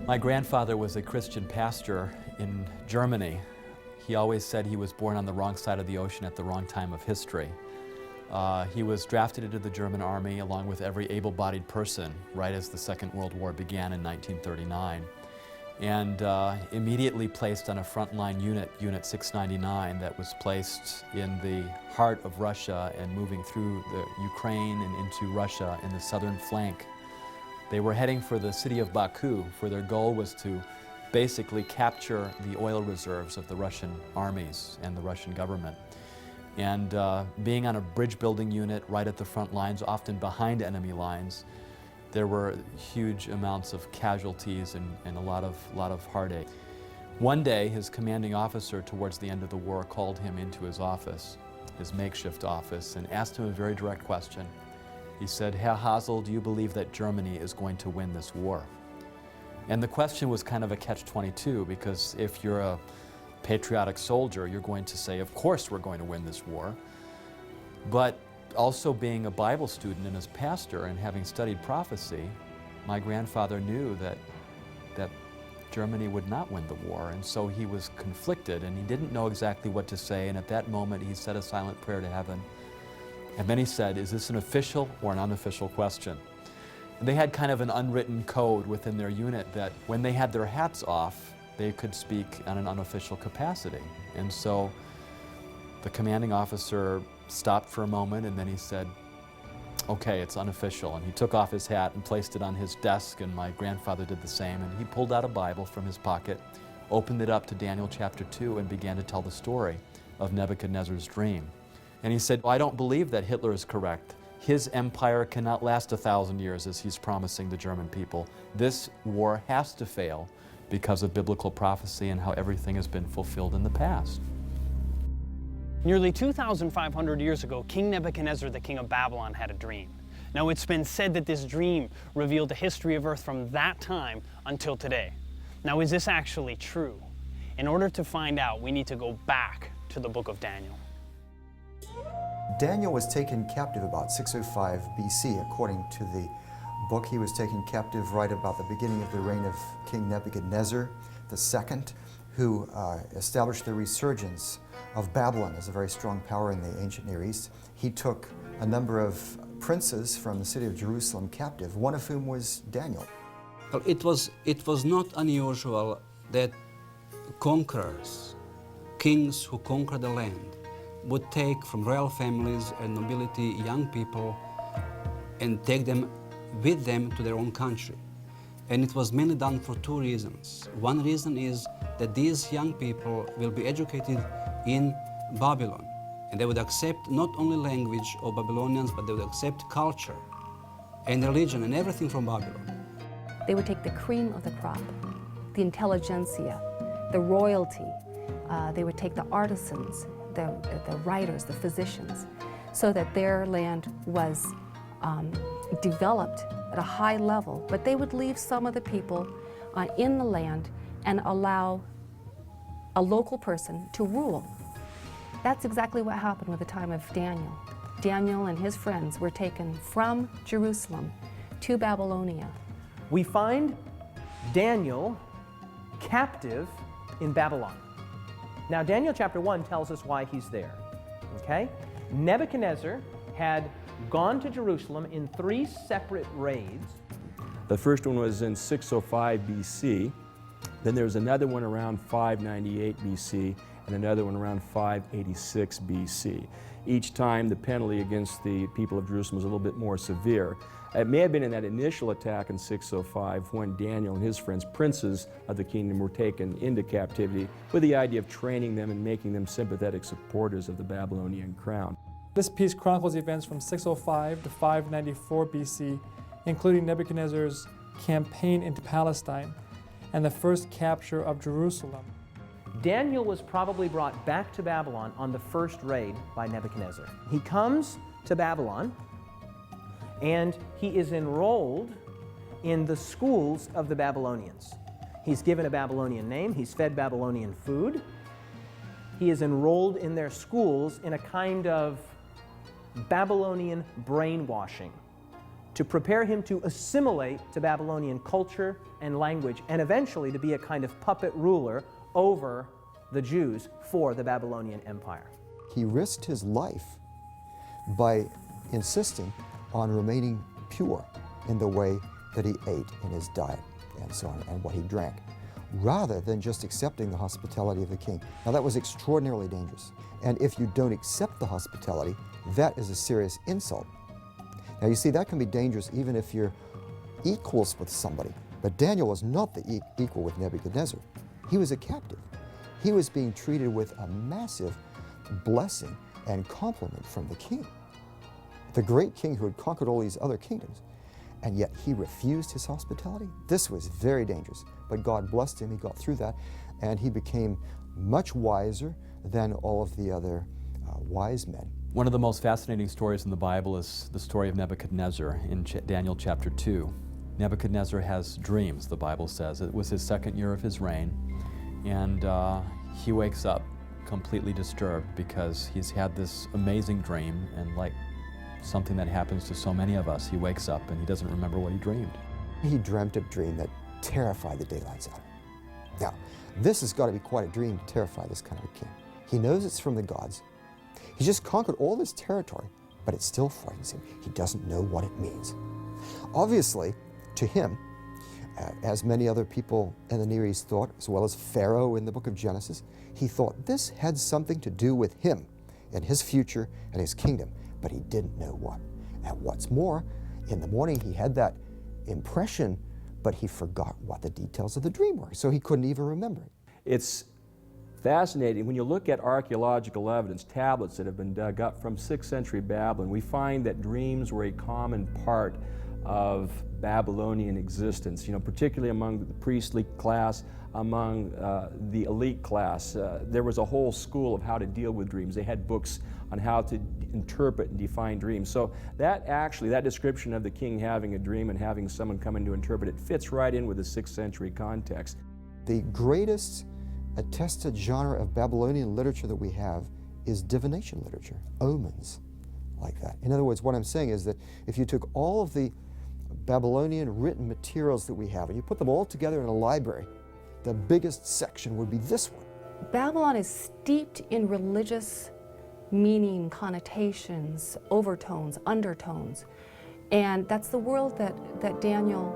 My grandfather was a Christian pastor in Germany. He always said he was born on the wrong side of the ocean at the wrong time of history. He was drafted into the German army along with every able-bodied person right as the Second World War began in 1939, and immediately placed on a frontline unit, Unit 699, that was placed in the heart of Russia and moving through the Ukraine and into Russia in the southern flank. They were heading for the city of Baku, for their goal was to basically capture the oil reserves of the Russian armies and the Russian government. And being on a bridge building unit right at the front lines, often behind enemy lines, there were huge amounts of casualties and a lot of heartache. One day, his commanding officer towards the end of the war called him into his office, his makeshift office, and asked him a very direct question. He said, "Herr Hasel, do you believe that Germany is going to win this war?" And the question was kind of a catch-22, because if you're a patriotic soldier, you're going to say, of course we're going to win this war. But also being a Bible student and as pastor and having studied prophecy, my grandfather knew that Germany would not win the war, and so he was conflicted and he didn't know exactly what to say, and at that moment he said a silent prayer to heaven. And then he said, "Is this an official or an unofficial question?" And they had kind of an unwritten code within their unit that when they had their hats off, they could speak on an unofficial capacity. And so the commanding officer stopped for a moment and then he said, "Okay, it's unofficial." And he took off his hat and placed it on his desk, and my grandfather did the same. And he pulled out a Bible from his pocket, opened it up to Daniel chapter 2, and began to tell the story of Nebuchadnezzar's dream. And he said, "I don't believe that Hitler is correct. His empire cannot last 1,000 years as he's promising the German people. This war has to fail because of biblical prophecy and how everything has been fulfilled in the past." Nearly 2,500 years ago, King Nebuchadnezzar, the king of Babylon, had a dream. Now, it's been said that this dream revealed the history of Earth from that time until today. Now, is this actually true? In order to find out, we need to go back to the book of Daniel. Daniel was taken captive about 605 BC. According to the book, he was taken captive right about the beginning of the reign of King Nebuchadnezzar II, who established the resurgence of Babylon as a very strong power in the ancient Near East. He took a number of princes from the city of Jerusalem captive, one of whom was Daniel. Well, it was not unusual that conquerors, kings who conquered the land, would take from royal families and nobility young people and take them with them to their own country. And it was mainly done for two reasons. One reason is that these young people will be educated in Babylon, and they would accept not only language of Babylonians, but they would accept culture and religion and everything from Babylon. They would take the cream of the crop, the intelligentsia, the royalty. They would take the artisans, the writers, the physicians, so that their land was developed at a high level, but they would leave some of the people in the land and allow a local person to rule. That's exactly what happened with the time of Daniel. Daniel and his friends were taken from Jerusalem to Babylonia. We find Daniel captive in Babylon. Now, Daniel chapter 1 tells us why he's there, okay? Nebuchadnezzar had gone to Jerusalem in 3 separate raids. The first one was in 605 BC. Then there was another one around 598 BC and another one around 586 BC. Each time the penalty against the people of Jerusalem was a little bit more severe. It may have been in that initial attack in 605 when Daniel and his friends, princes of the kingdom, were taken into captivity with the idea of training them and making them sympathetic supporters of the Babylonian crown. This piece chronicles events from 605 to 594 BC, including Nebuchadnezzar's campaign into Palestine and the first capture of Jerusalem. Daniel was probably brought back to Babylon on the first raid by Nebuchadnezzar. He comes to Babylon and he is enrolled in the schools of the Babylonians. He's given a Babylonian name, he's fed Babylonian food. He is enrolled in their schools in a kind of Babylonian brainwashing to prepare him to assimilate to Babylonian culture and language, and eventually to be a kind of puppet ruler over the Jews for the Babylonian Empire. He risked his life by insisting on remaining pure in the way that he ate in his diet and so on, and what he drank, rather than just accepting the hospitality of the king. Now that was extraordinarily dangerous, and if you don't accept the hospitality, that is a serious insult. Now you see, that can be dangerous even if you're equals with somebody, but Daniel was not the equal with Nebuchadnezzar. He was a captive. He was being treated with a massive blessing and compliment from the king, the great king who had conquered all these other kingdoms, and yet he refused his hospitality. This was very dangerous, but God blessed him. He got through that, and he became much wiser than all of the other wise men. One of the most fascinating stories in the Bible is the story of Nebuchadnezzar in Daniel chapter 2. Nebuchadnezzar has dreams, the Bible says. It was his second year of his reign, and he wakes up completely disturbed because he's had this amazing dream, and like something that happens to so many of us, he wakes up and he doesn't remember what he dreamed. He dreamt a dream that terrified the daylights out of him. Now, this has got to be quite a dream to terrify this kind of a king. He knows it's from the gods. He's just conquered all this territory, but it still frightens him. He doesn't know what it means. Obviously, to him, as many other people in the Near East thought, as well as Pharaoh in the book of Genesis, he thought this had something to do with him and his future and his kingdom, but he didn't know what. And what's more, in the morning he had that impression, but he forgot what the details of the dream were, so he couldn't even remember it. It's fascinating. When you look at archaeological evidence, tablets that have been dug up from 6th century Babylon, we find that dreams were a common part of Babylonian existence, particularly among the priestly class, among the elite class. There was a whole school of how to deal with dreams. They had books on how to interpret and define dreams. So that description of the king having a dream and having someone come in to interpret it fits right in with the 6th century context. The greatest attested genre of Babylonian literature that we have is divination literature, omens, like that. In other words, what I'm saying is that if you took all of the Babylonian written materials that we have and you put them all together in a library, the biggest section would be this one. Babylon is steeped in religious meaning, connotations, overtones, undertones. And that's the world that Daniel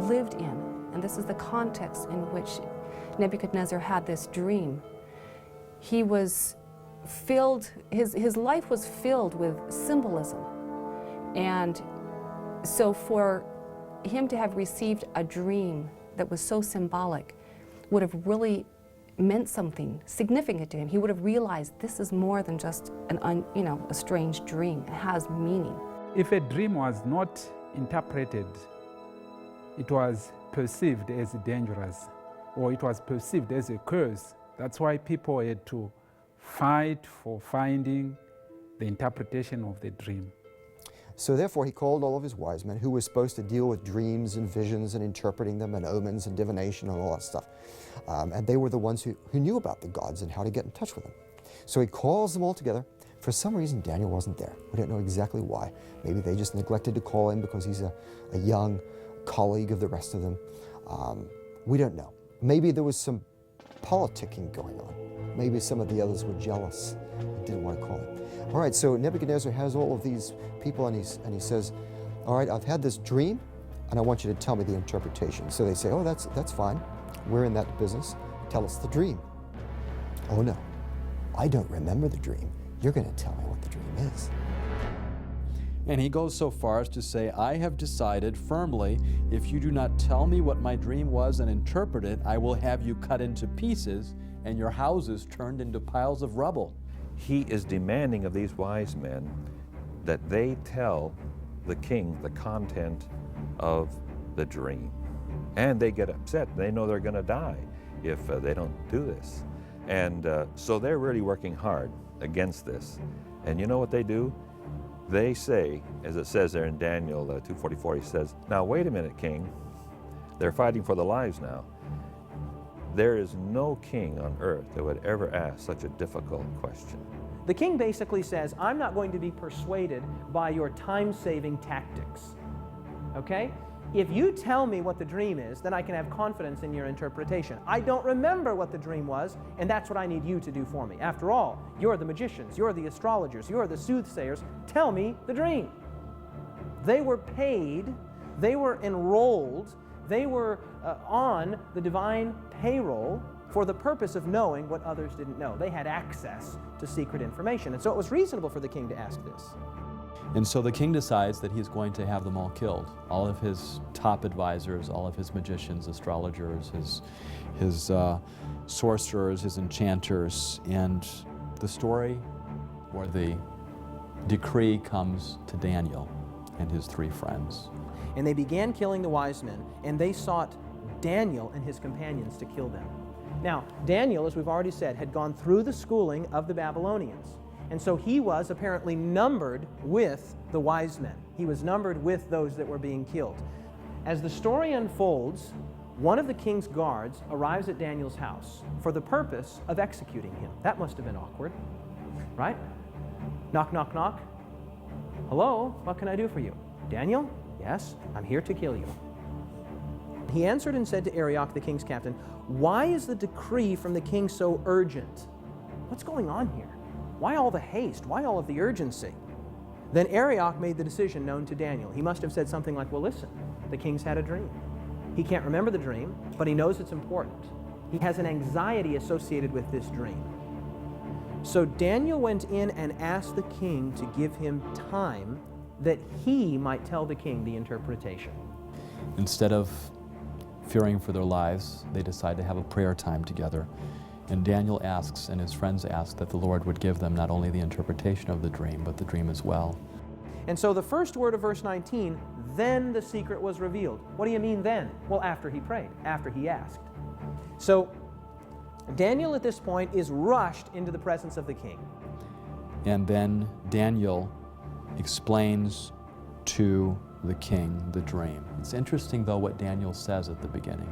lived in. And this is the context in which Nebuchadnezzar had this dream. He was filled, his life was filled with symbolism. And so for him to have received a dream that was so symbolic would have really meant something significant to him. He would have realized this is more than just a strange dream. It has meaning. If a dream was not interpreted, it was perceived as dangerous, or it was perceived as a curse. That's why people had to fight for finding the interpretation of the dream. So therefore he called all of his wise men who were supposed to deal with dreams and visions and interpreting them and omens and divination and all that stuff. And they were the ones who knew about the gods and how to get in touch with them. So he calls them all together. For some reason Daniel wasn't there. We don't know exactly why. Maybe they just neglected to call him because he's a young colleague of the rest of them. We don't know. Maybe there was some politicking going on. Maybe some of the others were jealous and didn't want to call him. All right, so Nebuchadnezzar has all of these people and he says, all right, I've had this dream and I want you to tell me the interpretation. So they say, oh, that's fine. We're in that business. Tell us the dream. Oh no, I don't remember the dream. You're going to tell me what the dream is. And he goes so far as to say, I have decided firmly, if you do not tell me what my dream was and interpret it, I will have you cut into pieces and your houses turned into piles of rubble. He is demanding of these wise men that they tell the king the content of the dream. And they get upset. They know they're going to die if they don't do this. And so they're really working hard against this. And you know what they do? They say, as it says there in Daniel 2:44, he says, now wait a minute, king. They're fighting for their lives now. There is no king on earth that would ever ask such a difficult question. The king basically says, I'm not going to be persuaded by your time-saving tactics. Okay? If you tell me what the dream is, then I can have confidence in your interpretation. I don't remember what the dream was, and that's what I need you to do for me. After all, you're the magicians, you're the astrologers, you're the soothsayers. Tell me the dream. They were paid, they were enrolled, they were on the divine payroll for the purpose of knowing what others didn't know. They had access to secret information, and so it was reasonable for the king to ask this. And so the king decides that he's going to have them all killed. All of his top advisors, all of his magicians, astrologers, his sorcerers, his enchanters, and the story or the decree comes to Daniel and his 3 friends. And they began killing the wise men, and they sought Daniel and his companions to kill them. Now, Daniel, as we've already said, had gone through the schooling of the Babylonians. And so he was apparently numbered with the wise men. He was numbered with those that were being killed. As the story unfolds, one of the king's guards arrives at Daniel's house for the purpose of executing him. That must have been awkward, right? Knock, knock, knock. Hello, what can I do for you? Daniel? Yes, I'm here to kill you. He answered and said to Arioch, the king's captain, "Why is the decree from the king so urgent? What's going on here? Why all the haste? Why all of the urgency?" Then Arioch made the decision known to Daniel. He must have said something like, "Well, listen, the king's had a dream. He can't remember the dream, but he knows it's important. He has an anxiety associated with this dream." So Daniel went in and asked the king to give him time that he might tell the king the interpretation. Instead of fearing for their lives, they decide to have a prayer time together. And Daniel asks, and his friends ask, that the Lord would give them not only the interpretation of the dream, but the dream as well. And so the first word of verse 19, then the secret was revealed. What do you mean then? Well, after he prayed, after he asked. So Daniel at this point is rushed into the presence of the king. And then Daniel explains to the king the dream. It's interesting, though, what Daniel says at the beginning.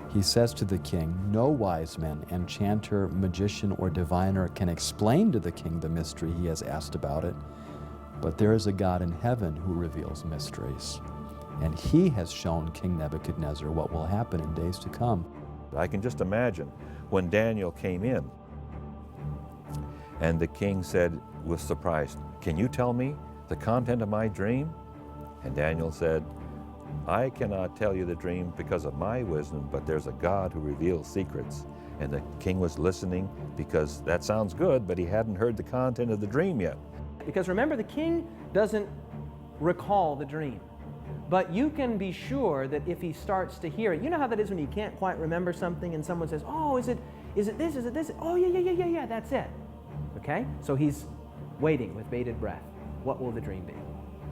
He says to the king, "No wise man, enchanter, magician, or diviner can explain to the king the mystery he has asked about it, but there is a God in heaven who reveals mysteries, and he has shown King Nebuchadnezzar what will happen in days to come." I can just imagine when Daniel came in and the king said, was surprised, "Can you tell me the content of my dream?" And Daniel said, "I cannot tell you the dream because of my wisdom, but there's a God who reveals secrets." And the king was listening because that sounds good, but he hadn't heard the content of the dream yet. Because remember, the king doesn't recall the dream. But you can be sure that if he starts to hear it, you know how that is when you can't quite remember something and someone says, "Oh, is it this, is it this?" "Oh, yeah, that's it." Okay? So he's waiting with bated breath. What will the dream be?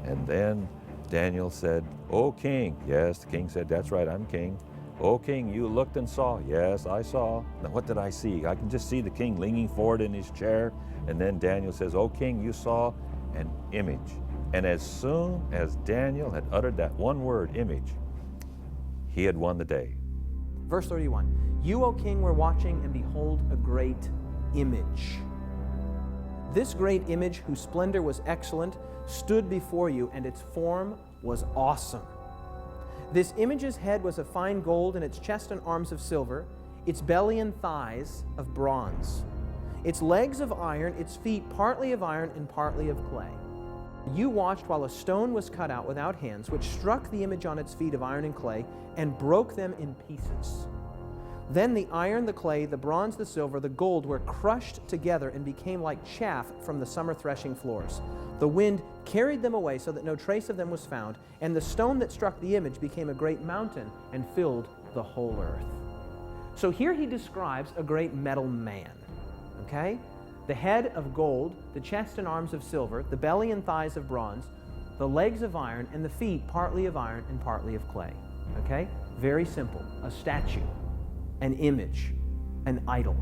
And then Daniel said, "O king." Yes, the king said, "That's right, I'm king." "O king, you looked and saw." "Yes, I saw." Now what did I see? I can just see the king leaning forward in his chair. And then Daniel says, "O king, you saw an image." And as soon as Daniel had uttered that one word, image, he had won the day. Verse 31, "You, O king, were watching, and behold, a great image. This great image, whose splendor was excellent, stood before you, and its form was awesome. This image's head was of fine gold, and its chest and arms of silver, its belly and thighs of bronze, its legs of iron, its feet partly of iron and partly of clay. You watched while a stone was cut out without hands, which struck the image on its feet of iron and clay, and broke them in pieces. Then the iron, the clay, the bronze, the silver, the gold were crushed together and became like chaff from the summer threshing floors. The wind carried them away so that no trace of them was found, and the stone that struck the image became a great mountain and filled the whole earth." So here he describes a great metal man, okay? The head of gold, the chest and arms of silver, the belly and thighs of bronze, the legs of iron, and the feet partly of iron and partly of clay, okay? Very simple, a statue, an image, an idol.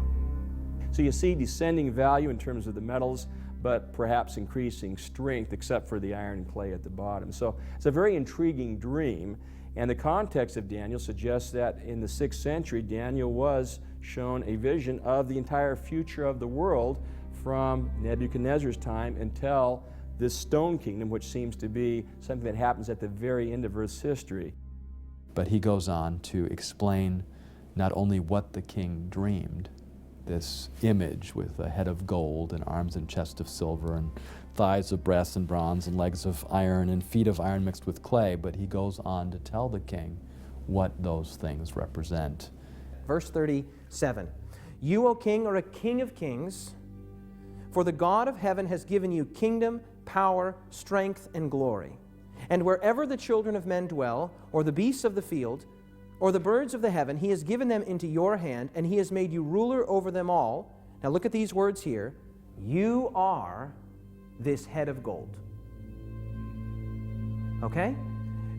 So you see descending value in terms of the metals, but perhaps increasing strength, except for the iron and clay at the bottom. So it's a very intriguing dream, and the context of Daniel suggests that in the 6th century, Daniel was shown a vision of the entire future of the world from Nebuchadnezzar's time until this stone kingdom, which seems to be something that happens at the very end of Earth's history. But he goes on to explain not only what the king dreamed, this image with a head of gold and arms and chest of silver and thighs of brass and bronze and legs of iron and feet of iron mixed with clay, but he goes on to tell the king what those things represent. Verse 37, "You, O king, are a king of kings, for the God of heaven has given you kingdom, power, strength, and glory. And wherever the children of men dwell, or the beasts of the field, or the birds of the heaven, he has given them into your hand, and he has made you ruler over them all." Now look at these words here. "You are this head of gold." Okay?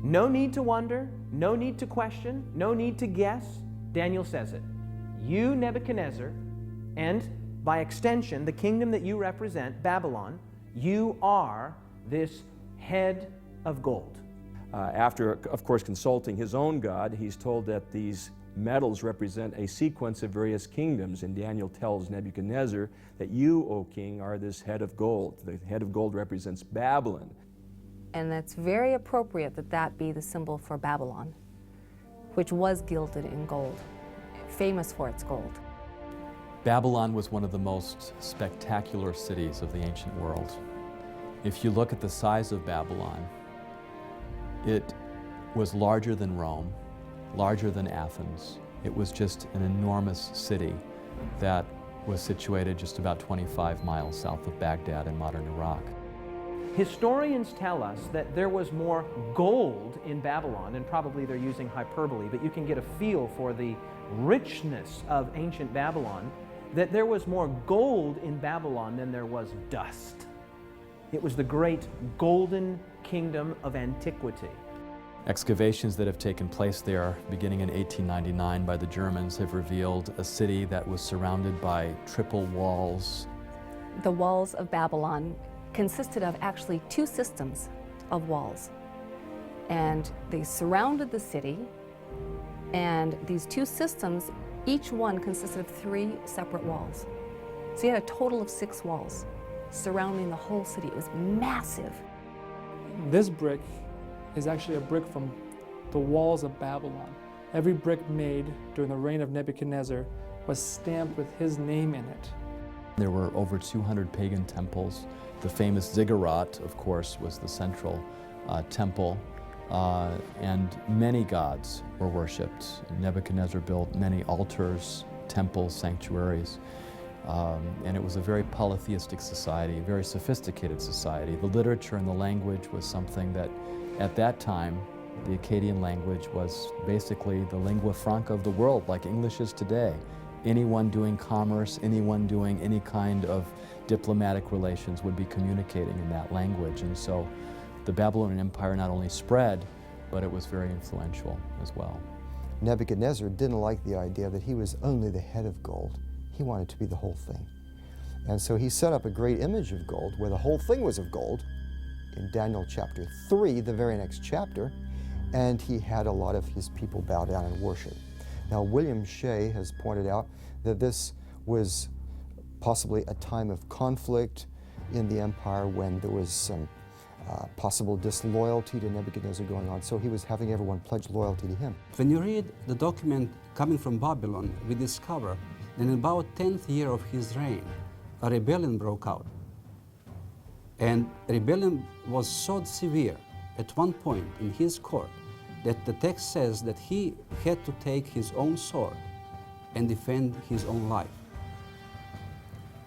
No need to wonder, no need to question, no need to guess. Daniel says it. You, Nebuchadnezzar, and by extension, the kingdom that you represent, Babylon, you are this head of gold. After, of course, consulting his own God, he's told that these metals represent a sequence of various kingdoms, and Daniel tells Nebuchadnezzar that you, O king, are this head of gold. The head of gold represents Babylon. And it's very appropriate that that be the symbol for Babylon, which was gilded in gold, famous for its gold. Babylon was one of the most spectacular cities of the ancient world. If you look at the size of Babylon, it was larger than Rome, larger than Athens. It was just an enormous city that was situated just about 25 miles south of Baghdad in modern Iraq. Historians tell us that there was more gold in Babylon, and probably they're using hyperbole, but you can get a feel for the richness of ancient Babylon, that there was more gold in Babylon than there was dust. It was the great golden kingdom of antiquity. Excavations that have taken place there beginning in 1899 by the Germans have revealed a city that was surrounded by triple walls. The walls of Babylon consisted of actually two systems of walls. And they surrounded the city, and these two systems, each one consisted of 3 separate walls. So you had a total of 6 walls surrounding the whole city. It was massive. This brick is actually a brick from the walls of Babylon. Every brick made during the reign of Nebuchadnezzar was stamped with his name in it. There were over 200 pagan temples. The famous ziggurat, of course, was the central temple, and many gods were worshipped. Nebuchadnezzar built many altars, temples, sanctuaries, and it was a very polytheistic society, a very sophisticated society. The literature and the language was something that, at that time, the Akkadian language was basically the lingua franca of the world, like English is today. Anyone doing commerce, anyone doing any kind of diplomatic relations would be communicating in that language. And so the Babylonian Empire not only spread, but it was very influential as well. Nebuchadnezzar didn't like the idea that he was only the head of gold. He wanted to be the whole thing. And so he set up a great image of gold where the whole thing was of gold in Daniel chapter 3, the very next chapter, and he had a lot of his people bow down and worship. Now, William Shea has pointed out that this was possibly a time of conflict in the empire when there was some possible disloyalty to Nebuchadnezzar going on, so he was having everyone pledge loyalty to him. When you read the document coming from Babylon, we discover that in about 10th year of his reign, a rebellion broke out. And rebellion was so severe at one point in his court that the text says that he had to take his own sword and defend his own life.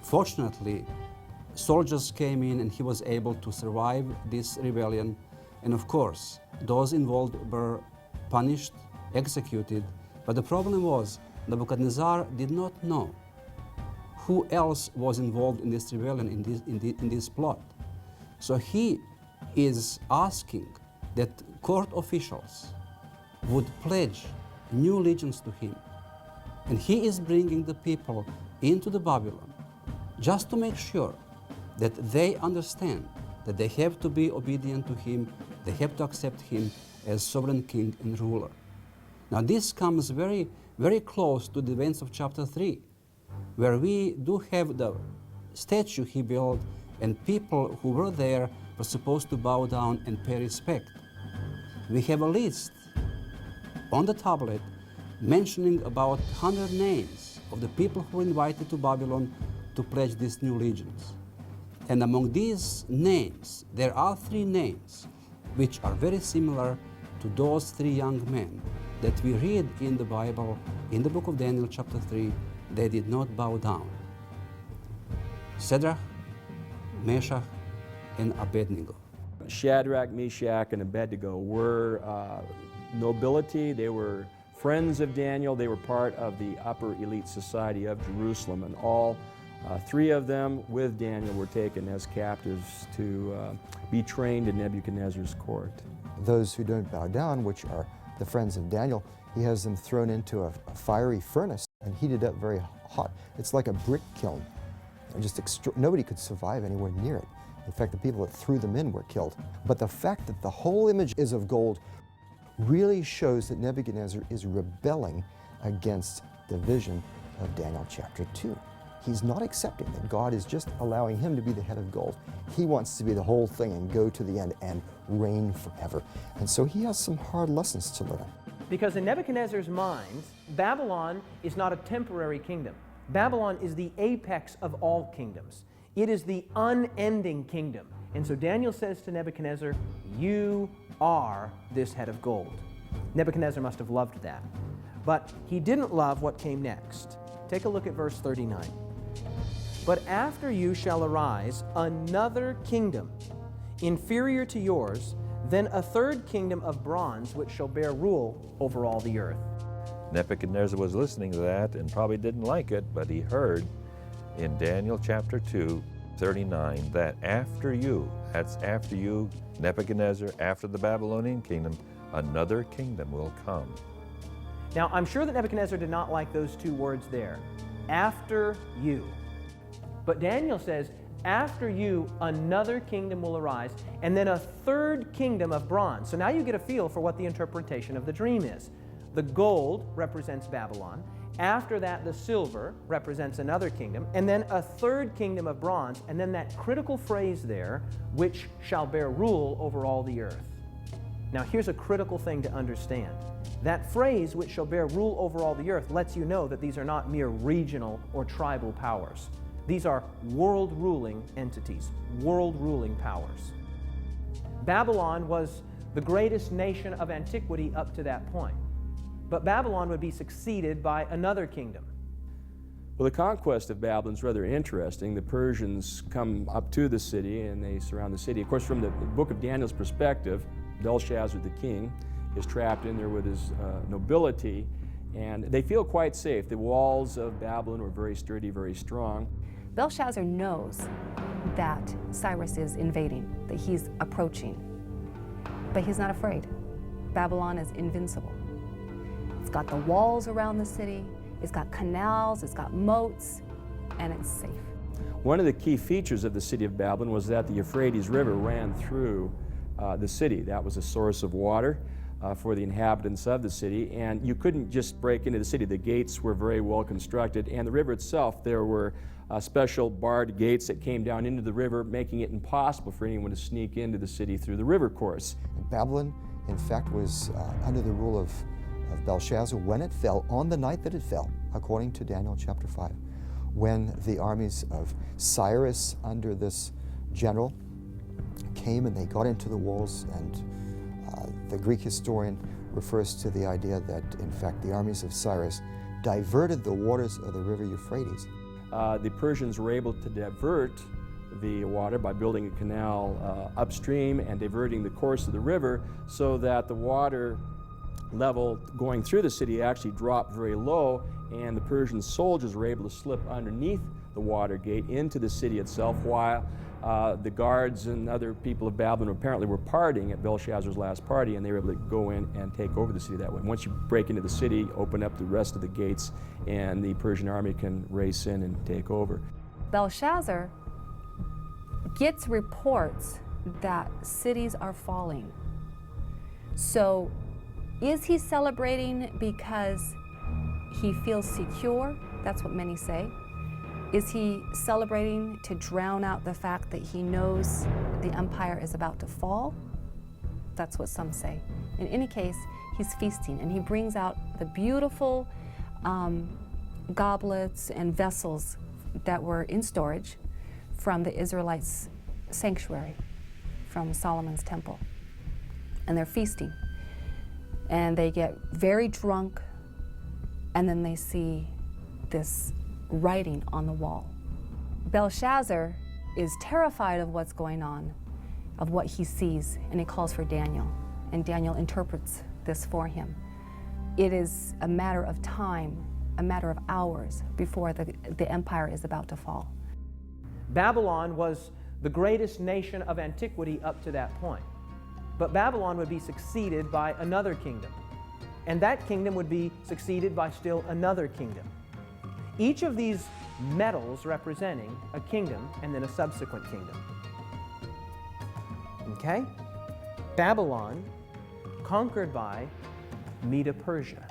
Fortunately, soldiers came in and he was able to survive this rebellion. And of course, those involved were punished, executed. But the problem was Nebuchadnezzar did not know who else was involved in this rebellion, in this plot. So he is asking that court officials would pledge new allegiance to him. And he is bringing the people into the Babylon just to make sure that they understand that they have to be obedient to him, they have to accept him as sovereign king and ruler. Now this comes very, very close to the events of chapter 3, where we do have the statue he built and people who were there were supposed to bow down and pay respect. We have a list on the tablet mentioning about 100 names of the people who were invited to Babylon to pledge these new allegiance. And among these names, there are 3 names which are very similar to those 3 young men that we read in the Bible, in the book of Daniel chapter 3, they did not bow down. Shadrach, Meshach, and Abednego. Shadrach, Meshach, and Abednego were nobility. They were friends of Daniel. They were part of the upper elite society of Jerusalem, and all 3 of them with Daniel were taken as captives to be trained in Nebuchadnezzar's court. Those who don't bow down, which are the friends of Daniel, he has them thrown into a fiery furnace and heated up very hot. It's like a brick kiln. Nobody could survive anywhere near it. In fact, the people that threw them in were killed. But the fact that the whole image is of gold really shows that Nebuchadnezzar is rebelling against the vision of Daniel chapter 2. He's not accepting that God is just allowing him to be the head of gold. He wants to be the whole thing and go to the end and reign forever. And so he has some hard lessons to learn. Because in Nebuchadnezzar's mind, Babylon is not a temporary kingdom. Babylon is the apex of all kingdoms. It is the unending kingdom. And so Daniel says to Nebuchadnezzar, you are this head of gold. Nebuchadnezzar must have loved that. But he didn't love what came next. Take a look at verse 39. But after you shall arise another kingdom, inferior to yours, then a 3rd kingdom of bronze, which shall bear rule over all the earth. Nebuchadnezzar was listening to that and probably didn't like it, but he heard in Daniel chapter 2, 39, that after you, that's after you, Nebuchadnezzar, after the Babylonian kingdom, another kingdom will come. Now, I'm sure that Nebuchadnezzar did not like those 2 words there, after you. But Daniel says, after you, another kingdom will arise, and then a 3rd kingdom of bronze. So now you get a feel for what the interpretation of the dream is. The gold represents Babylon. After that, the silver represents another kingdom, and then a 3rd kingdom of bronze, and then that critical phrase there, which shall bear rule over all the earth. Now, here's a critical thing to understand. That phrase, which shall bear rule over all the earth, lets you know that these are not mere regional or tribal powers. These are world-ruling entities, world-ruling powers. Babylon was the greatest nation of antiquity up to that point. But Babylon would be succeeded by another kingdom. Well, the conquest of Babylon is rather interesting. The Persians come up to the city and they surround the city. Of course, from the book of Daniel's perspective, Belshazzar the king is trapped in there with his nobility, and they feel quite safe. The walls of Babylon were very sturdy, very strong. Belshazzar knows that Cyrus is invading, that he's approaching, but he's not afraid. Babylon is invincible. It's got the walls around the city, it's got canals, it's got moats, and it's safe. One of the key features of the city of Babylon was that the Euphrates River ran through the city. That was a source of water for the inhabitants of the city, and you couldn't just break into the city. The gates were very well constructed, and the river itself, there were special barred gates that came down into the river, making it impossible for anyone to sneak into the city through the river course. Babylon, in fact, was under the rule of Belshazzar when it fell, on the night that it fell, according to Daniel chapter 5, when the armies of Cyrus under this general came and they got into the walls, and the Greek historian refers to the idea that, in fact, the armies of Cyrus diverted the waters of the river Euphrates. The Persians were able to divert the water by building a canal upstream and diverting the course of the river so that the water level going through the city actually dropped very low, and the Persian soldiers were able to slip underneath the water gate into the city itself, while the guards and other people of Babylon apparently were partying at Belshazzar's last party, and they were able to go in and take over the city that way. Once you break into the city, open up the rest of the gates, and the Persian army can race in and take over. Belshazzar gets reports that cities are falling. So is he celebrating because he feels secure? That's what many say. Is he celebrating to drown out the fact that he knows the empire is about to fall? That's what some say. In any case, he's feasting, and he brings out the beautiful goblets and vessels that were in storage from the Israelites' sanctuary, from Solomon's temple. And they're feasting. And they get very drunk, and then they see this writing on the wall. Belshazzar is terrified of what's going on, of what he sees, and he calls for Daniel, and Daniel interprets this for him. It is a matter of time, a matter of hours before the empire is about to fall. Babylon was the greatest nation of antiquity up to that point. But Babylon would be succeeded by another kingdom, and that kingdom would be succeeded by still another kingdom. Each of these medals representing a kingdom and then a subsequent kingdom. Okay? Babylon conquered by Medo-Persia.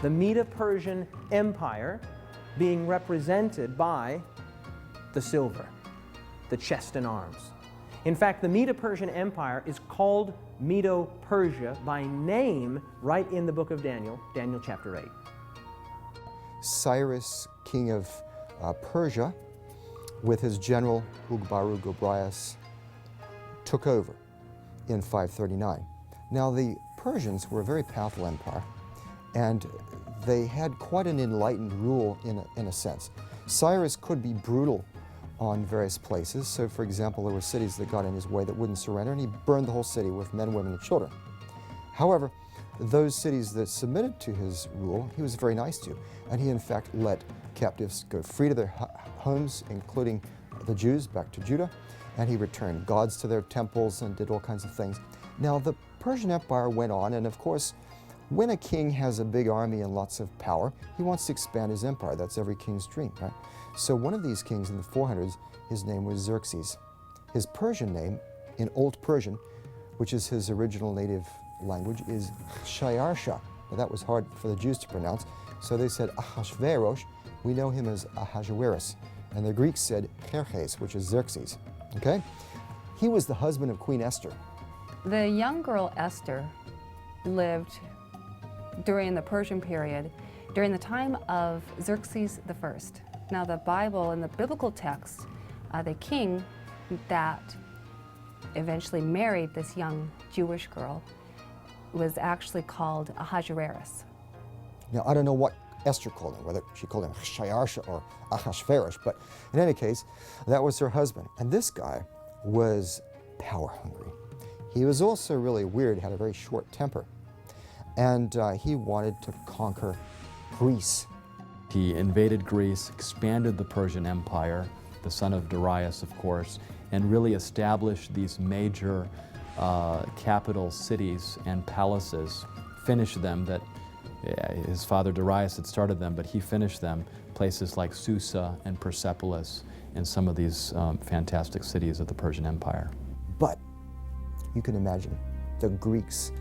The Medo-Persian Empire being represented by the silver, the chest and arms. In fact, the Medo-Persian Empire is called Medo-Persia by name right in the book of Daniel, Daniel chapter 8. Cyrus, king of Persia, with his general Ugbaru-Gobryas, took over in 539. Now, the Persians were a very powerful empire, and they had quite an enlightened rule in a sense. Cyrus could be brutal on various places. So, for example, there were cities that got in his way that wouldn't surrender, and he burned the whole city with men, women, and children. However, those cities that submitted to his rule, he was very nice to, and he in fact let captives go free to their homes, including the Jews, back to Judah, and he returned gods to their temples and did all kinds of things. Now, the Persian Empire went on, and of course, when a king has a big army and lots of power, he wants to expand his empire. That's every king's dream, right? So one of these kings in the 400s, his name was Xerxes. His Persian name, in Old Persian, which is his original native language, is Shayarsha. Now, that was hard for the Jews to pronounce, so they said Ahasuerus. We know him as Ahasuerus. And the Greeks said Xerxes, which is Xerxes. Okay? He was the husband of Queen Esther. The young girl Esther lived during the Persian period, during the time of Xerxes I. Now, the Bible and the biblical text, the king that eventually married this young Jewish girl was actually called Ahasuerus. Now, I don't know what Esther called him, whether she called him Shayarsha or Ahasuerus, but in any case, that was her husband. And this guy was power hungry. He was also really weird, had a very short temper, and he wanted to conquer Greece. He invaded Greece, expanded the Persian Empire, the son of Darius, of course, and really established these major capital cities and palaces, finished them that his father Darius had started them, but he finished them, places like Susa and Persepolis and some of these fantastic cities of the Persian Empire. But you can imagine the Greeks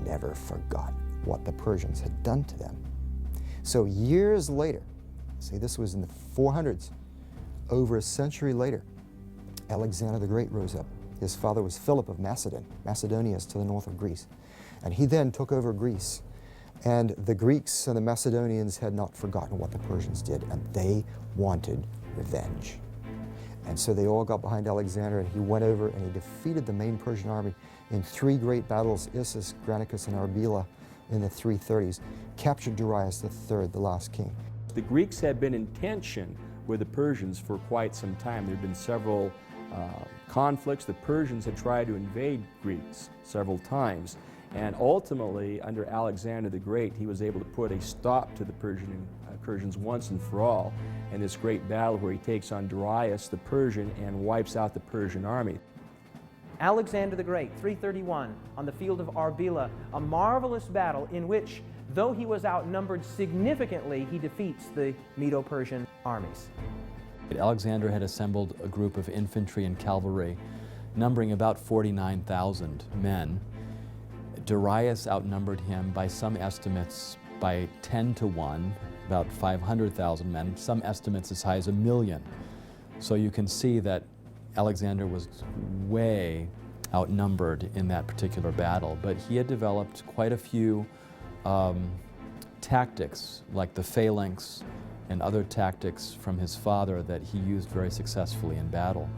never forgot what the Persians had done to them. So years later, see, this was in the 400s, over a century later, Alexander the Great rose up. His father was Philip of Macedon. Macedonia is to the north of Greece. And he then took over Greece. And the Greeks and the Macedonians had not forgotten what the Persians did, and they wanted revenge. And so they all got behind Alexander, and he went over and he defeated the main Persian army in 3 great battles, Issus, Granicus, and Arbela, in the 330s, captured Darius III, the last king. The Greeks had been in tension with the Persians for quite some time. There had been several conflicts. The Persians had tried to invade Greece several times. And ultimately, under Alexander the Great, he was able to put a stop to the Persians once and for all in this great battle where he takes on Darius the Persian and wipes out the Persian army. Alexander the Great, 331, on the field of Arbela, a marvelous battle in which, though he was outnumbered significantly, he defeats the Medo-Persian armies. Alexander had assembled a group of infantry and cavalry numbering about 49,000 men. Darius outnumbered him by some estimates by 10 to 1, about 500,000 men, some estimates as high as 1 million. So you can see that Alexander was way outnumbered in that particular battle, but he had developed quite a few tactics, like the phalanx and other tactics from his father that he used very successfully in battle.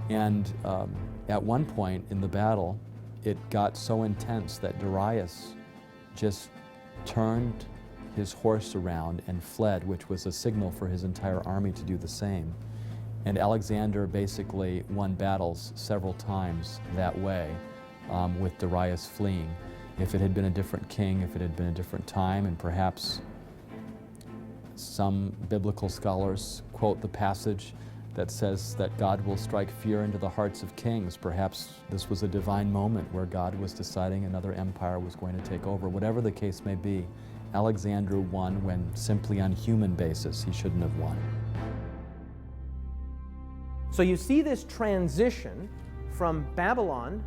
And at one point in the battle, it got so intense that Darius just turned his horse around and fled, which was a signal for his entire army to do the same. And Alexander basically won battles several times that way, with Darius fleeing. If it had been a different king, if it had been a different time, and perhaps some biblical scholars quote the passage that says that God will strike fear into the hearts of kings. Perhaps this was a divine moment where God was deciding another empire was going to take over. Whatever the case may be, Alexander won when simply on human basis he shouldn't have won. So you see this transition from Babylon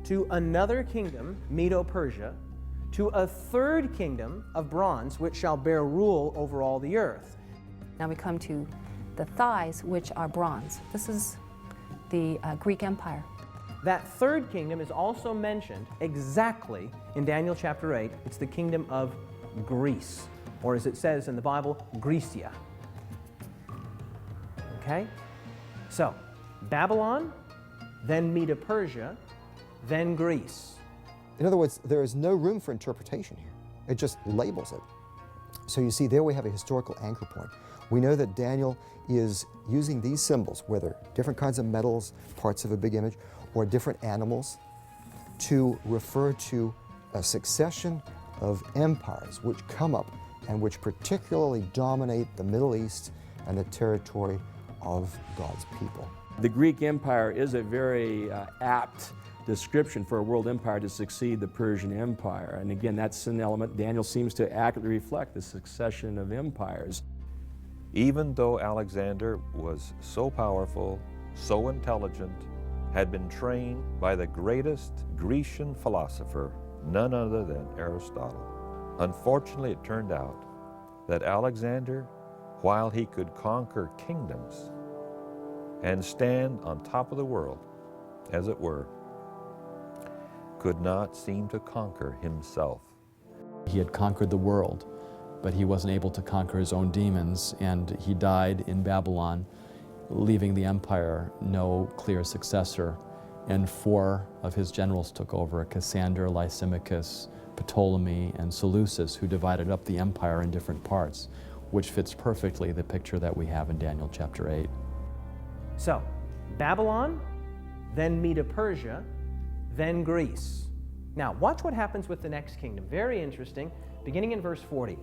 to another kingdom, Medo-Persia, to a third kingdom of bronze, which shall bear rule over all the earth. Now we come to the thighs, which are bronze. This is the Greek Empire. That third kingdom is also mentioned exactly in Daniel chapter 8. It's the kingdom of Greece, or as it says in the Bible, Grecia. Okay? So, Babylon, then Medo-Persia, then Greece. In other words, there is no room for interpretation here. It just labels it. So you see, there we have a historical anchor point. We know that Daniel is using these symbols, whether different kinds of metals, parts of a big image, or different animals, to refer to a succession of empires which come up and which particularly dominate the Middle East and the territory of God's people. The Greek Empire is a very apt description for a world empire to succeed the Persian Empire. And again, that's an element Daniel seems to accurately reflect, the succession of empires. Even though Alexander was so powerful, so intelligent, had been trained by the greatest Grecian philosopher, none other than Aristotle. Unfortunately, it turned out that Alexander, while he could conquer kingdoms and stand on top of the world, as it were, could not seem to conquer himself. He had conquered the world, but he wasn't able to conquer his own demons, and he died in Babylon, leaving the empire no clear successor. And 4 of his generals took over: Cassander, Lysimachus, Ptolemy, and Seleucus, who divided up the empire in different parts, which fits perfectly the picture that we have in Daniel chapter 8. So, Babylon, then Medo-Persia, then Greece. Now, watch what happens with the next kingdom. Very interesting, beginning in verse 40.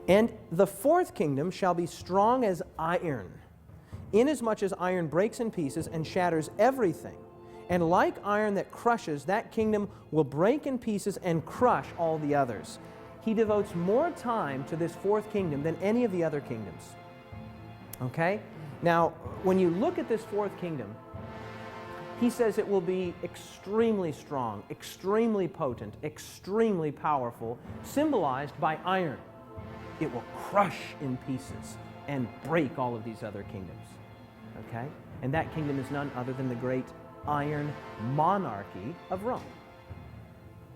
And the fourth kingdom shall be strong as iron, inasmuch as iron breaks in pieces and shatters everything. And like iron that crushes, that kingdom will break in pieces and crush all the others. He devotes more time to this fourth kingdom than any of the other kingdoms. Okay? Now, when you look at this fourth kingdom, he says it will be extremely strong, extremely potent, extremely powerful, symbolized by iron. It will crush in pieces and break all of these other kingdoms. Okay? And that kingdom is none other than the great iron monarchy of Rome.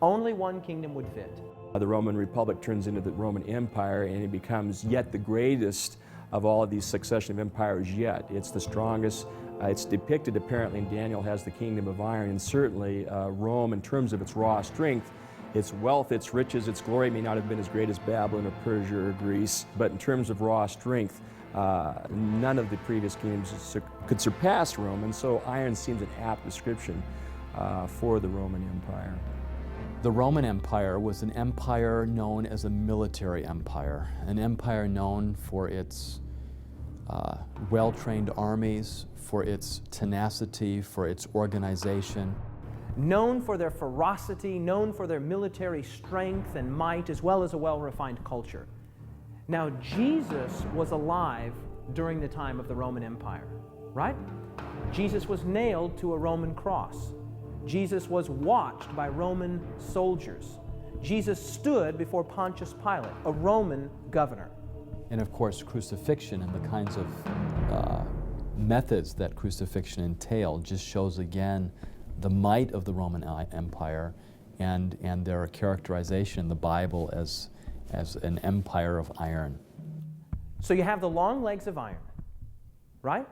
Only one kingdom would fit. The Roman Republic turns into the Roman Empire, and it becomes yet the greatest of all of these succession of empires yet. It's the strongest. It's depicted apparently in Daniel as the kingdom of iron, and certainly Rome, in terms of its raw strength, its wealth, its riches, its glory may not have been as great as Babylon or Persia or Greece, but in terms of raw strength, none of the previous kingdoms could surpass Rome, and so iron seems an apt description for the Roman Empire. The Roman Empire was an empire known as a military empire, an empire known for its well-trained armies, for its tenacity, for its organization. Known for their ferocity, known for their military strength and might, as well as a well-refined culture. Now, Jesus was alive during the time of the Roman Empire, right? Jesus was nailed to a Roman cross. Jesus was watched by Roman soldiers. Jesus stood before Pontius Pilate, a Roman governor. And of course, crucifixion and the kinds of methods that crucifixion entailed just shows again the might of the Roman Empire and their characterization in the Bible as an empire of iron. So you have the long legs of iron, right?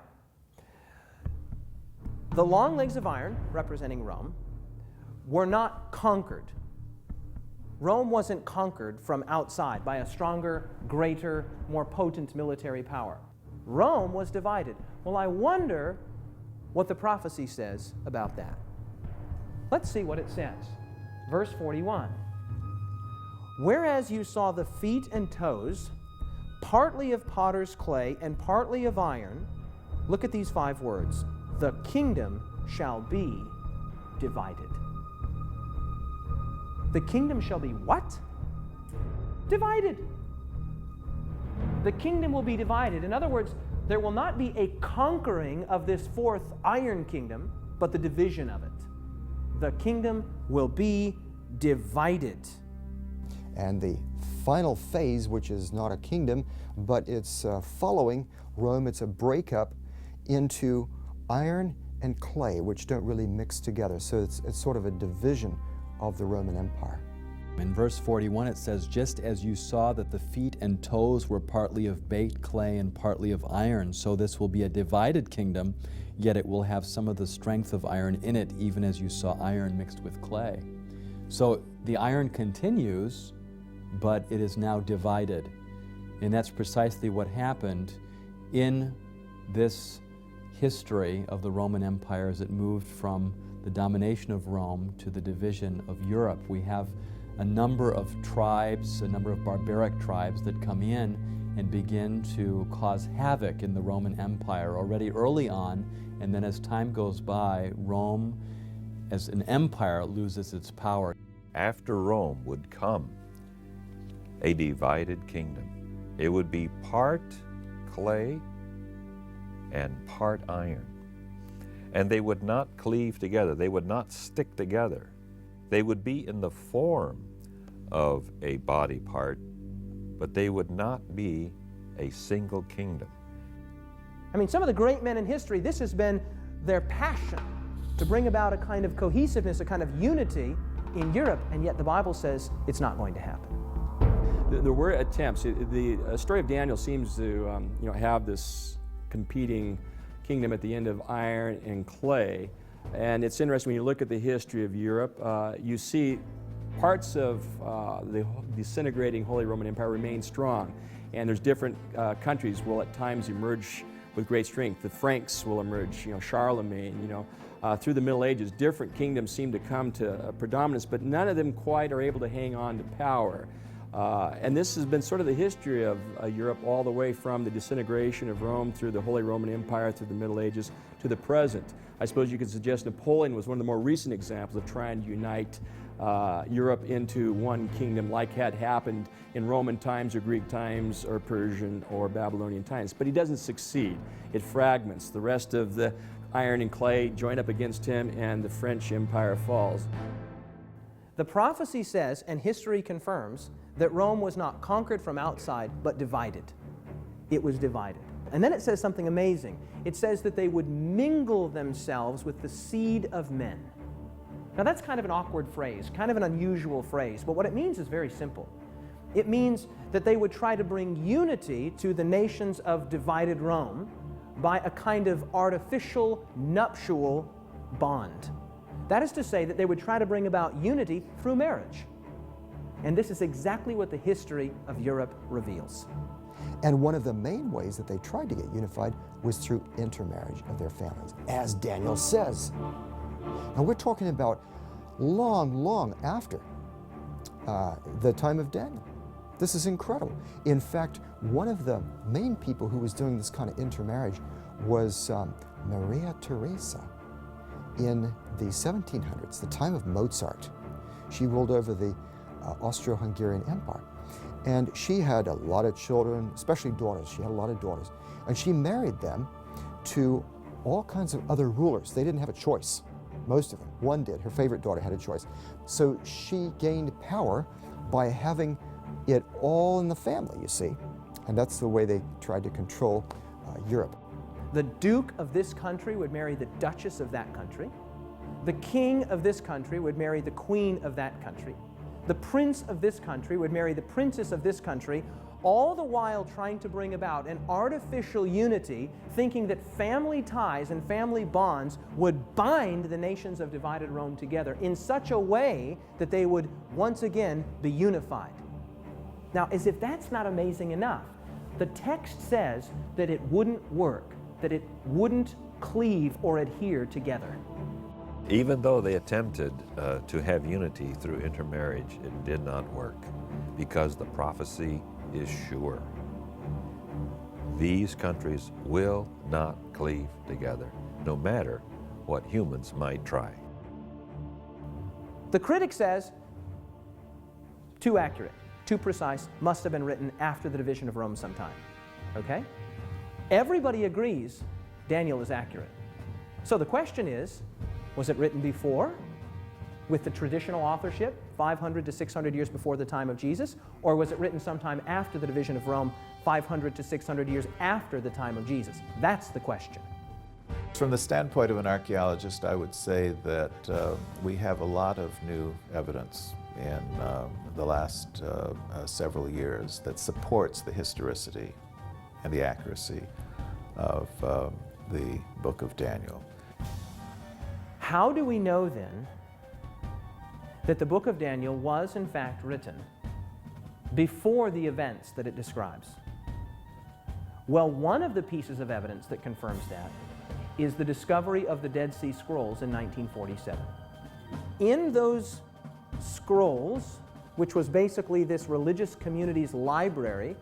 The long legs of iron, representing Rome, were not conquered. Rome wasn't conquered from outside by a stronger, greater, more potent military power. Rome was divided. Well, I wonder what the prophecy says about that. Let's see what it says. Verse 41. Whereas you saw the feet and toes, partly of potter's clay and partly of iron, look at these 5 words. The kingdom shall be divided. The kingdom shall be what? Divided. The kingdom will be divided. In other words, there will not be a conquering of this 4th iron kingdom, but the division of it. The kingdom will be divided. And the final phase, which is not a kingdom, but it's following Rome, it's a breakup into iron and clay, which don't really mix together. So it's sort of a division of the Roman Empire. In verse 41 it says, just as you saw that the feet and toes were partly of baked clay and partly of iron, so this will be a divided kingdom, yet it will have some of the strength of iron in it, even as you saw iron mixed with clay. So the iron continues, but it is now divided. And that's precisely what happened in this history of the Roman Empire as it moved from the domination of Rome to the division of Europe. We have a number of tribes, a number of barbaric tribes that come in and begin to cause havoc in the Roman Empire already early on, and then as time goes by, Rome as an empire loses its power. After Rome would come a divided kingdom. It would be part clay and part iron. And they would not cleave together. They would not stick together. They would be in the form of a body part, but they would not be a single kingdom. I mean, some of the great men in history, this has been their passion to bring about a kind of cohesiveness, a kind of unity in Europe, and yet the Bible says it's not going to happen. There were attempts. The story of Daniel seems to have this competing kingdom at the end of iron and clay. And it's interesting when you look at the history of Europe, you see parts of the disintegrating Holy Roman Empire remain strong. And there's different countries will at times emerge with great strength. The Franks will emerge, Charlemagne, through the Middle Ages, different kingdoms seem to come to predominance, but none of them quite are able to hang on to power. And this has been sort of the history of Europe all the way from the disintegration of Rome through the Holy Roman Empire, through the Middle Ages, to the present. I suppose you could suggest Napoleon was one of the more recent examples of trying to unite Europe into one kingdom, like had happened in Roman times or Greek times or Persian or Babylonian times. But he doesn't succeed. It fragments. The rest of the iron and clay join up against him, and the French Empire falls. The prophecy says, and history confirms, that Rome was not conquered from outside, but divided. It was divided. And then it says something amazing. It says that they would mingle themselves with the seed of men. Now that's kind of an awkward phrase, kind of an unusual phrase, but what it means is very simple. It means that they would try to bring unity to the nations of divided Rome by a kind of artificial nuptial bond. That is to say that they would try to bring about unity through marriage. And this is exactly what the history of Europe reveals. And one of the main ways that they tried to get unified was through intermarriage of their families, as Daniel says. Now we're talking about long after the time of Daniel. This is incredible. In fact, one of the main people who was doing this kind of intermarriage was Maria Theresa in the 1700s, the time of Mozart. She ruled over the Austro-Hungarian Empire. And she had a lot of children, especially daughters. She had a lot of daughters. And she married them to all kinds of other rulers. They didn't have a choice, most of them. One did. Her favorite daughter had a choice. So she gained power by having it all in the family, you see. And that's the way they tried to control Europe. The Duke of this country would marry the Duchess of that country. The King of this country would marry the Queen of that country. The Prince of this country would marry the Princess of this country, all the while trying to bring about an artificial unity, thinking that family ties and family bonds would bind the nations of divided Rome together in such a way that they would once again be unified. Now, as if that's not amazing enough, the text says that it wouldn't work, that it wouldn't cleave or adhere together. Even though they attempted to have unity through intermarriage, it did not work because the prophecy is sure. These countries will not cleave together, no matter what humans might try. The critic says, too accurate, too precise, must have been written after the division of Rome sometime. Okay? Everybody agrees Daniel is accurate. So the question is, was it written before, with the traditional authorship, 500 to 600 years before the time of Jesus, or was it written sometime after the division of Rome, 500 to 600 years after the time of Jesus? That's the question. From the standpoint of an archaeologist, I would say that we have a lot of new evidence in the last several years that supports the historicity and the accuracy of the book of Daniel. How do we know then that the book of Daniel was in fact written before the events that it describes? Well, one of the pieces of evidence that confirms that is the discovery of the Dead Sea Scrolls in 1947. In those scrolls, which was basically this religious community's library,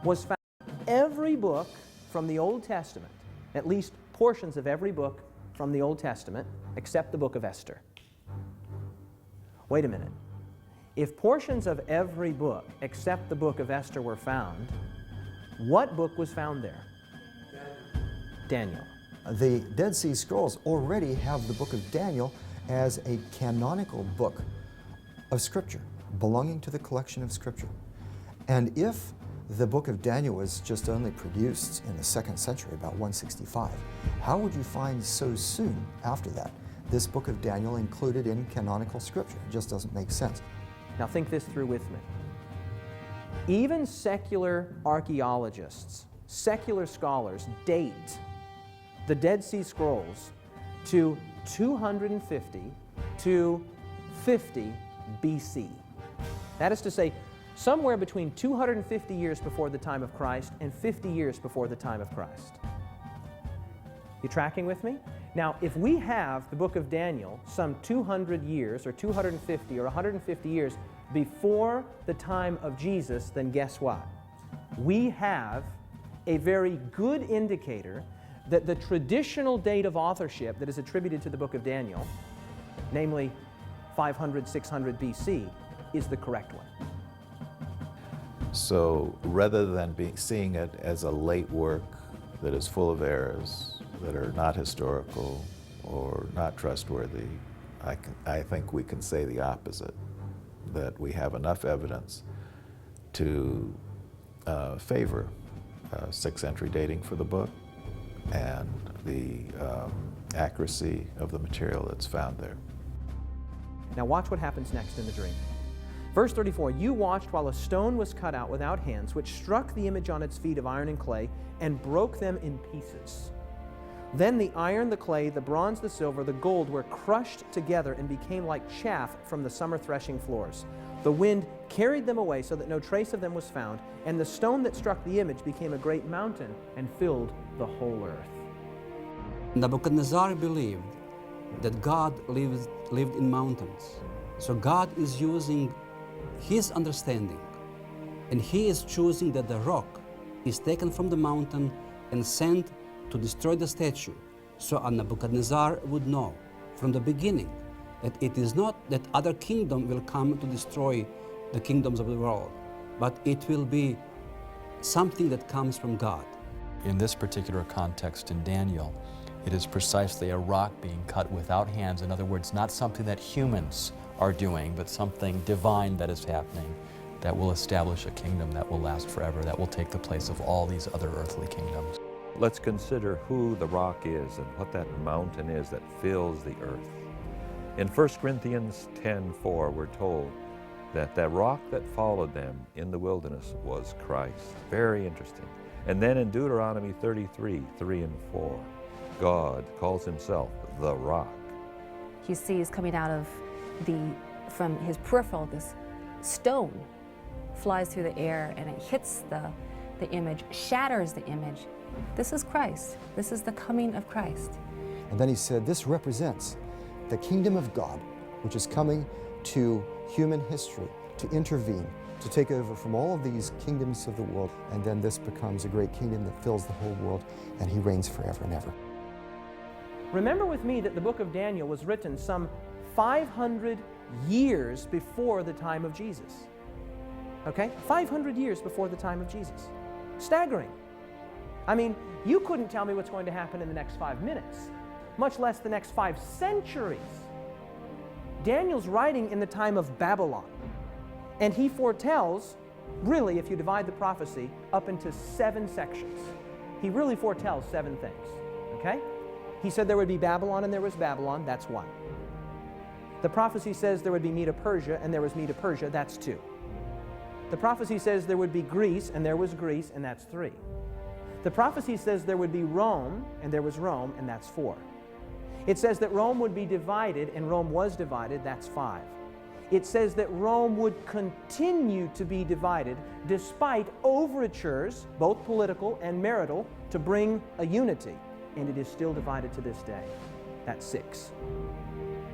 was found every book from the Old Testament, at least portions of every book from the Old Testament, except the book of Esther. Wait a minute. If portions of every book except the book of Esther were found, what book was found there? Daniel. The Dead Sea Scrolls already have the book of Daniel as a canonical book of Scripture, belonging to the collection of Scripture. And if the book of Daniel was just only produced in the 2nd century, about 165, how would you find so soon after that this book of Daniel included in canonical Scripture? It just doesn't make sense. Now think this through with me. Even secular archaeologists, secular scholars date the Dead Sea Scrolls to 250 to 50 BC. That is to say, somewhere between 250 years before the time of Christ and 50 years before the time of Christ. You tracking with me? Now, if we have the book of Daniel some 200 years or 250 or 150 years before the time of Jesus, then guess what? We have a very good indicator that the traditional date of authorship that is attributed to the book of Daniel, namely 500, 600 BC, is the correct one. So rather than seeing it as a late work that is full of errors, that are not historical or not trustworthy, I think we can say the opposite, that we have enough evidence to favor 6th century dating for the book and the accuracy of the material that's found there. Now watch what happens next in the dream. Verse 34, you watched while a stone was cut out without hands, which struck the image on its feet of iron and clay and broke them in pieces. Then the iron, the clay, the bronze, the silver, the gold were crushed together and became like chaff from the summer threshing floors. The wind carried them away so that no trace of them was found, and the stone that struck the image became a great mountain and filled the whole earth. Nebuchadnezzar believed that God lived in mountains. So God is using his understanding, and he is choosing that the rock is taken from the mountain and sent to destroy the statue. So Nebuchadnezzar would know from the beginning that it is not that other kingdom will come to destroy the kingdoms of the world, but it will be something that comes from God. In this particular context in Daniel, it is precisely a rock being cut without hands. In other words, not something that humans are doing, but something divine that is happening that will establish a kingdom that will last forever, that will take the place of all these other earthly kingdoms. Let's consider who the rock is and what that mountain is that fills the earth. In 1 Corinthians 10:4, we're told that the rock that followed them in the wilderness was Christ. Very interesting. And then in Deuteronomy 33:3 and 4, God calls himself the rock. He sees coming out of from his peripheral, this stone flies through the air and it hits the image, shatters the image. This is Christ. This is the coming of Christ. And then he said, this represents the kingdom of God, which is coming to human history, to intervene, to take over from all of these kingdoms of the world. And then this becomes a great kingdom that fills the whole world, and he reigns forever and ever. Remember with me that the book of Daniel was written some 500 years before the time of Jesus. Okay? 500 years before the time of Jesus. Staggering. I mean, you couldn't tell me what's going to happen in the next 5 minutes, much less the next 5 centuries. Daniel's writing in the time of Babylon, and he foretells, really, if you divide the prophecy up into 7 sections, he really foretells 7 things, okay? He said there would be Babylon and there was Babylon, that's 1. The prophecy says there would be Medo-Persia and there was Medo-Persia, that's 2. The prophecy says there would be Greece and there was Greece, and that's 3. The prophecy says there would be Rome and there was Rome, and that's 4. It says that Rome would be divided, and Rome was divided, that's 5. It says that Rome would continue to be divided despite overtures, both political and marital, to bring a unity, and it is still divided to this day. That's 6.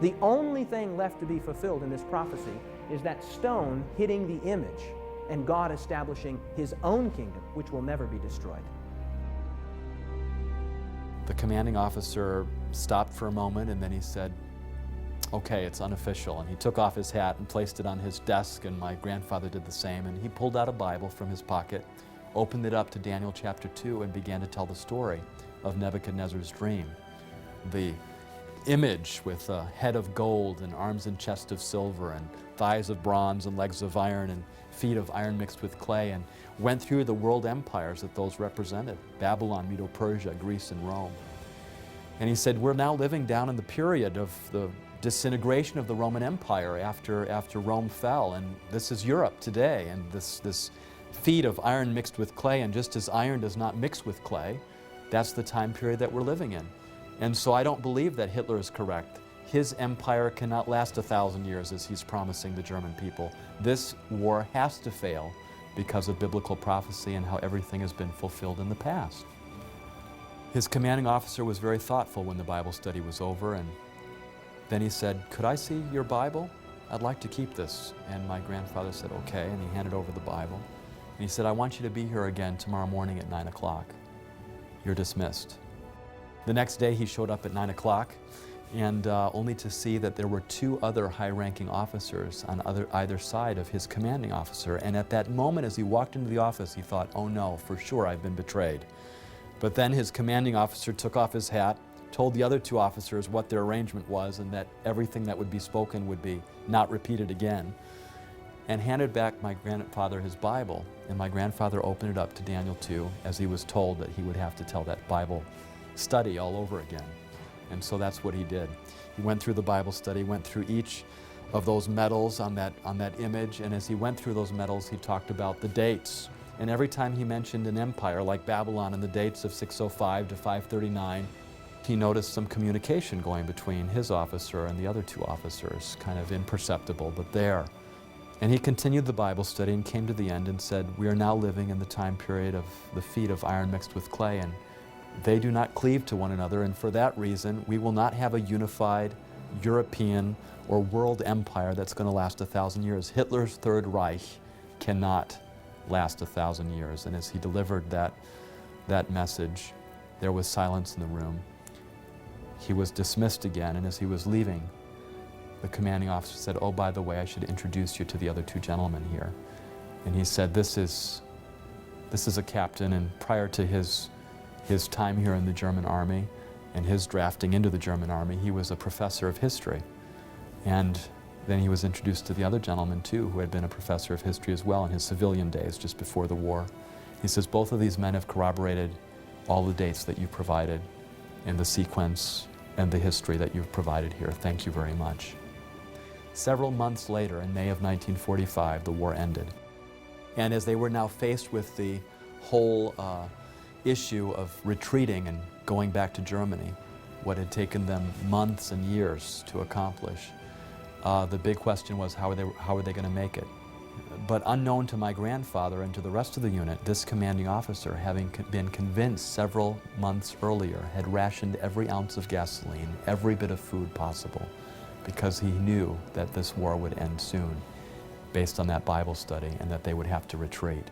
The only thing left to be fulfilled in this prophecy is that stone hitting the image and God establishing his own kingdom, which will never be destroyed. The commanding officer stopped for a moment, and then he said, okay, it's unofficial. And he took off his hat and placed it on his desk, and my grandfather did the same. And he pulled out a Bible from his pocket, opened it up to Daniel chapter 2, and began to tell the story of Nebuchadnezzar's dream. The image with a head of gold and arms and chest of silver and thighs of bronze and legs of iron and feet of iron mixed with clay, and went through the world empires that those represented: Babylon, Medo-Persia, Greece, and Rome. And he said, we're now living down in the period of the disintegration of the Roman Empire after Rome fell, and this is Europe today, and this feet of iron mixed with clay, and just as iron does not mix with clay, that's the time period that we're living in. And so I don't believe that Hitler is correct. His empire cannot last 1,000 years as he's promising the German people. This war has to fail because of biblical prophecy and how everything has been fulfilled in the past. His commanding officer was very thoughtful when the Bible study was over, and then he said, could I see your Bible? I'd like to keep this. And my grandfather said, okay, and he handed over the Bible. And he said, I want you to be here again tomorrow morning at 9 o'clock. You're dismissed. The next day he showed up at 9 o'clock, and only to see that there were 2 other high-ranking officers on either side of his commanding officer. And at that moment, as he walked into the office, he thought, oh no, for sure I've been betrayed. But then his commanding officer took off his hat, told the other 2 officers what their arrangement was, and that everything that would be spoken would be not repeated again, and handed back my grandfather his Bible. And my grandfather opened it up to Daniel 2, as he was told that he would have to tell that Bible study all over again. And so that's what he did. He went through the Bible study, went through each of those medals on that image, and as he went through those medals, he talked about the dates. And every time he mentioned an empire like Babylon and the dates of 605 to 539, he noticed some communication going between his officer and the other 2 officers, kind of imperceptible, but there. And he continued the Bible study and came to the end and said, we are now living in the time period of the feet of iron mixed with clay, and they do not cleave to one another, and for that reason, we will not have a unified European or world empire that's going to last 1,000 years. Hitler's Third Reich cannot last 1,000 years. And as he delivered that message, there was silence in the room. He was dismissed again, and as he was leaving, the commanding officer said, oh, by the way, I should introduce you to the other 2 gentlemen here. And he said, this is a captain, and prior to his time here in the German army and his drafting into the German army, he was a professor of history. And Then he was introduced to the other gentleman too, who had been a professor of history as well in his civilian days, just before the war. He says, both of these men have corroborated all the dates that you provided and the sequence and the history that you've provided here. Thank you very much. Several months later, in May of 1945, the war ended. And as they were now faced with the whole issue of retreating and going back to Germany, what had taken them months and years to accomplish, the big question was, how are they going to make it? But unknown to my grandfather and to the rest of the unit, this commanding officer, having been convinced several months earlier, had rationed every ounce of gasoline, every bit of food possible, because he knew that this war would end soon, based on that Bible study, and that they would have to retreat.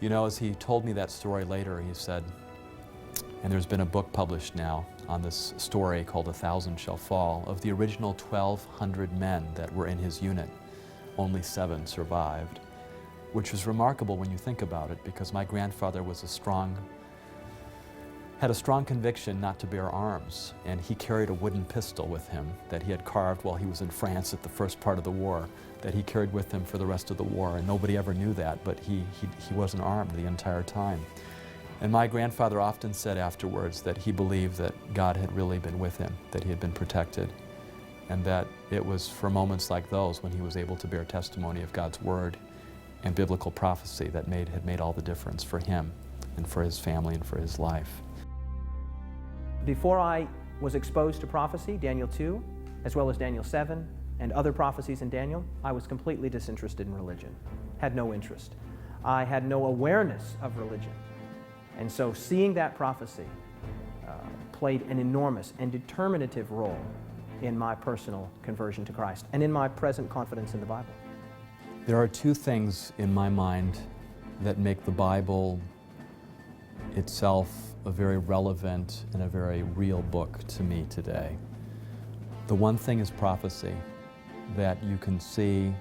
You know, as he told me that story later, he said, and there's been a book published now on this story called 1,000 Shall Fall, of the original 1,200 men that were in his unit, only 7 survived, which was remarkable when you think about it, because my grandfather was had a strong conviction not to bear arms, and he carried a wooden pistol with him that he had carved while he was in France at the first part of the war, that he carried with him for the rest of the war, and nobody ever knew that, but he wasn't armed the entire time. And my grandfather often said afterwards that he believed that God had really been with him, that he had been protected, and that it was for moments like those when he was able to bear testimony of God's word and biblical prophecy that had made all the difference for him and for his family and for his life. Before I was exposed to prophecy, Daniel 2, as well as Daniel 7, and other prophecies in Daniel, I was completely disinterested in religion, had no interest. I had no awareness of religion. And so seeing that prophecy played an enormous and determinative role in my personal conversion to Christ and in my present confidence in the Bible. There are 2 things in my mind that make the Bible itself a very relevant and a very real book to me today. The one thing is prophecy that you can see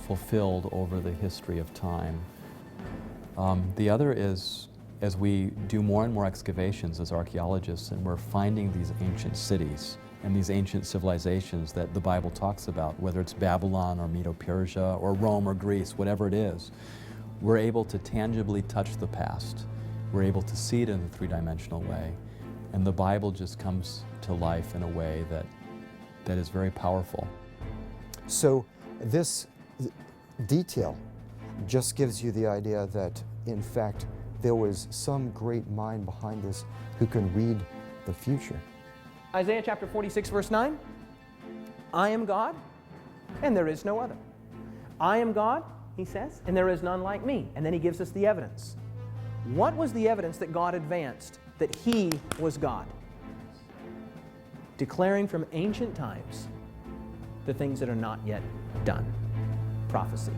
fulfilled over the history of time. The other is, as we do more and more excavations as archaeologists, and we're finding these ancient cities and these ancient civilizations that the Bible talks about, whether it's Babylon or Medo-Persia or Rome or Greece, whatever it is, we're able to tangibly touch the past. We're able to see it in a 3-dimensional way, and the Bible just comes to life in a way that is very powerful. So this detail just gives you the idea that, in fact, there was some great mind behind this who can read the future. Isaiah chapter 46, verse 9, I am God, and there is no other. I am God, he says, and there is none like me. And then he gives us the evidence. What was the evidence that God advanced that he was God? Declaring from ancient times the things that are not yet done. Prophecy.